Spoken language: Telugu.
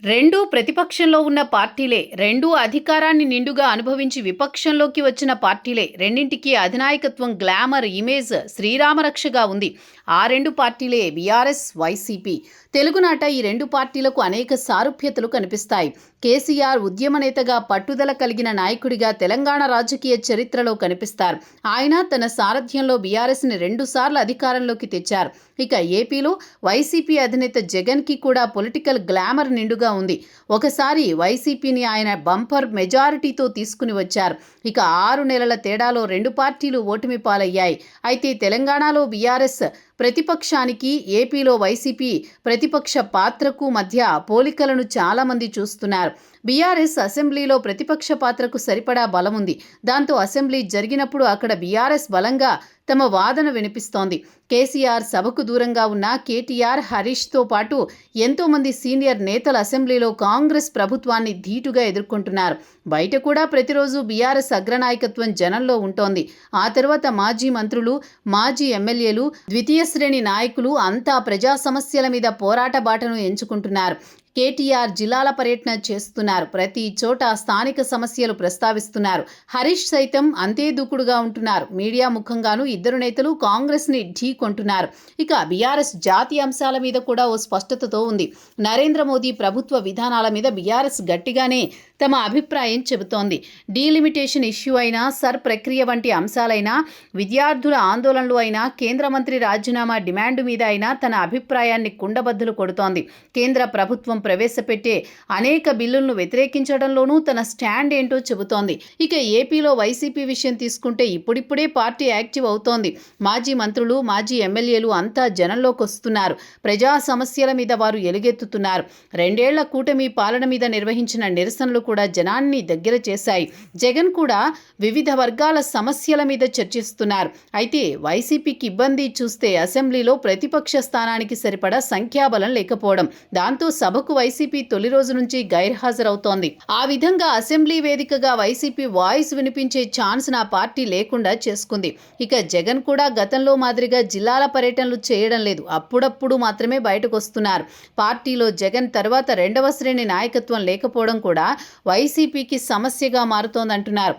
రెండూ ప్రతిపక్షంలో ఉన్న పార్టీలే. రెండూ అధికారాన్ని నిండుగా అనుభవించి విపక్షంలోకి వచ్చిన పార్టీలే. రెండింటికి అధినాయకత్వం, గ్లామర్, ఇమేజ్ శ్రీరామరక్షగా ఉంది. ఆ రెండు పార్టీలే బీఆర్ఎస్, వైసీపీ. తెలుగునాట ఈ రెండు పార్టీలకు అనేక సారూప్యతలు కనిపిస్తాయి. కేసీఆర్ ఉద్యమ నేతగా, పట్టుదల కలిగిన నాయకుడిగా తెలంగాణ రాజకీయ చరిత్రలో కనిపిస్తారు. ఆయన తన సారథ్యంలో బీఆర్ఎస్ని 2 సార్లు అధికారంలోకి తెచ్చారు. ఇక ఏపీలో వైసీపీ అధినేత జగన్కి కూడా పొలిటికల్ గ్లామర్ నిండుగా ఉంది. ఒకసారి వైసీపీని ఆయన బంపర్ మెజారిటీతో తీసుకుని వచ్చారు. ఇక 6 నెలల తేడాలో రెండు పార్టీలు ఓటమి పాలయ్యాయి. అయితే తెలంగాణలో బీఆర్ఎస్ ప్రతిపక్షానికి, ఏపీలో వైసీపీ ప్రతిపక్ష పాత్రకు మధ్య పోలికలను చాలామంది చూస్తున్నారు. బీఆర్ఎస్ అసెంబ్లీలో ప్రతిపక్ష పాత్రకు సరిపడా బలముంది. దాంతో అసెంబ్లీ జరిగినప్పుడు అక్కడ బీఆర్ఎస్ బలంగా తమ వాదన వినిపిస్తోంది. కేసీఆర్ సభకు దూరంగా ఉన్న కేటీఆర్, హరీష్తో పాటు ఎంతోమంది సీనియర్ నేతలు అసెంబ్లీలో కాంగ్రెస్ ప్రభుత్వాన్ని ధీటుగా ఎదుర్కొంటున్నారు. బయట కూడా ప్రతిరోజు బీఆర్ఎస్ అగ్రనాయకత్వం జనంలో ఉంటోంది. ఆ తర్వాత మాజీ మంత్రులు, మాజీ ఎమ్మెల్యేలు, ద్వితీయ శ్రేణి నాయకులు అంతా ప్రజా సమస్యల మీద పోరాట బాటను ఎంచుకుంటున్నారు. కేటీఆర్ జిల్లాల పర్యటన చేస్తున్నారు. ప్రతి చోట స్థానిక సమస్యలు ప్రస్తావిస్తున్నారు. హరీష్ సైతం అంతే దూకుడుగా ఉంటున్నారు. మీడియా ముఖంగానూ ఇద్దరు నేతలు కాంగ్రెస్ని ఢీకొంటున్నారు. ఇక బీఆర్ఎస్ జాతీయ అంశాల మీద కూడా ఓ స్పష్టతతో ఉంది. నరేంద్ర మోదీ ప్రభుత్వ విధానాల మీద బీఆర్ఎస్ గట్టిగానే తమ అభిప్రాయం చెబుతోంది. డీలిమిటేషన్ ఇష్యూ అయినా, సర్ ప్రక్రియ వంటి అంశాలైనా, విద్యార్థుల ఆందోళనలు అయినా, కేంద్ర మంత్రి రాజీనామా డిమాండ్ మీద అయినా తన అభిప్రాయాన్ని కుండబద్దలు కొడుతోంది. కేంద్ర ప్రభుత్వం ప్రవేశపెట్టే అనేక బిల్లులను వ్యతిరేకించడంలోనూ తన స్టాండ్ ఏంటో చెబుతోంది. ఇక ఏపీలో వైసీపీ విషయం తీసుకుంటే ఇప్పుడిప్పుడే పార్టీ యాక్టివ్ అవుతోంది. మాజీ మంత్రులు, మాజీ ఎమ్మెల్యేలు అంతా జనంలోకి వస్తున్నారు. ప్రజా సమస్యల మీద వారు ఎలుగెత్తుతున్నారు. 2 ఏళ్ల కూటమి పాలన మీద నిర్వహించిన నిరసనలు కూడా జనాన్ని దగ్గర చేశాయి. జగన్ కూడా వివిధ వర్గాల సమస్యల మీద చర్చిస్తున్నారు. అయితే వైసీపీకి ఇబ్బంది చూస్తే అసెంబ్లీలో ప్రతిపక్ష స్థానానికి సరిపడా సంఖ్యాబలం లేకపోవడం. దాంతో సభకు వైసీపీ తొలి రోజు నుంచి గైర్హాజరవుతోంది. ఆ విధంగా అసెంబ్లీ వేదికగా వైసీపీ వాయిస్ వినిపించే ఛాన్స్ నా పార్టీ లేకుండా చేసుకుంది. ఇక జగన్ కూడా గతంలో మాదిరిగా జిల్లాల పర్యటనలు చేయడం లేదు. అప్పుడప్పుడు మాత్రమే బయటకు వస్తున్నారు. పార్టీలో జగన్ తర్వాత 2వ శ్రేణి నాయకత్వం లేకపోవడం కూడా వైసీపీకి సమస్యగా మారుతోందంటున్నారు.